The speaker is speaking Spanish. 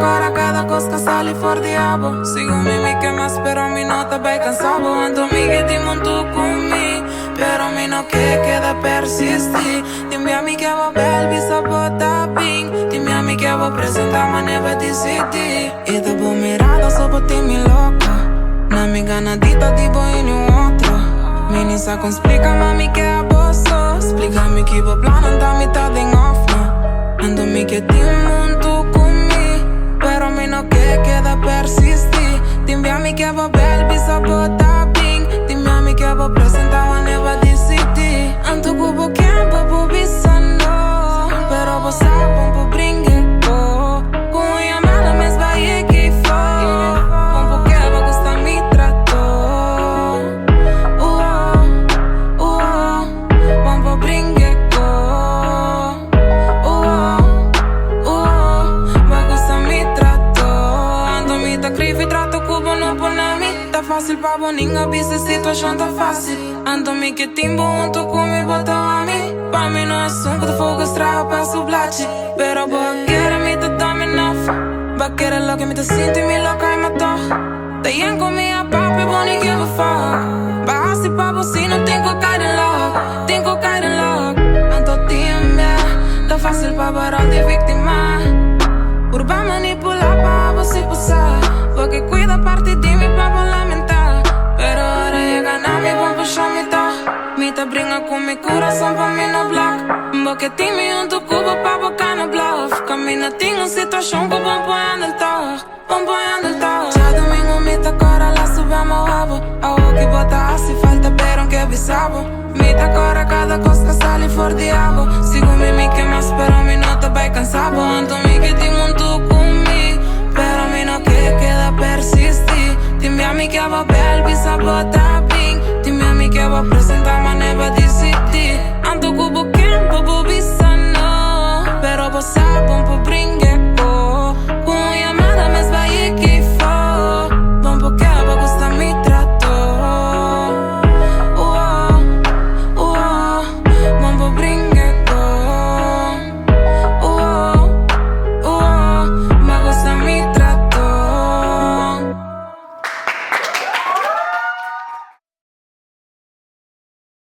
cora cada cosa sale fuori diavolo. Seguimi che mi spero mi nota bei cansavo. Anto mi che ti monto con me, però mi no che da persisti. Dimmi a mi che va bel vi sabota ping. Dimmi a mi che va presenta ma ne va di city. E dopo mirada sopra ti mi loca. Na mi ganadita di boy in un otro. Mi ni sa con explica mami che a bosso. Explícame que va plano da mitad en off no. Ando mi che ti monto con me, però mi no che da persisti. Dimmi a mi che va bel vi sabota ping. Dimmi a mi che va presenta ma ne va di city. Anto cubo che un po' bisando, però vos sabe un po' bringue. Fácil pa' boninga, viste situación tan fácil. Ando mi que timbo junto con mi bota a mí. Pa' mí no es un que te fuego estraga pa' su blache. Pero vos quieres mi te dame enough. Va a querer lo que me te siento y mi loca y mató. Te yen con mi a papi, bonnie give a fuck. Va así pa' vos si no tengo caer en love. Tengo caer en love. Anto timbe, tan fácil pa' parar de víctima. Urba manipular pa' vos y posar. Porque cuida parte de mi pa' lamentar. Pero ahora llegan a mi pa' puxar mi ta. Mi te brinca con mi corazón pa' mi no black. Porque ti mi un tu cubo pa' boca no bluff. Camina tengo situación que van poniendo el tag. Van poniendo el tag. Ya domingo mi te cora la subamos abo. Hago que bota hace falta pero que bisabo. Mi te cora cada cosa sale fuori diavolo. Sigo mi que más pero mi nota vai cansado. Ando mi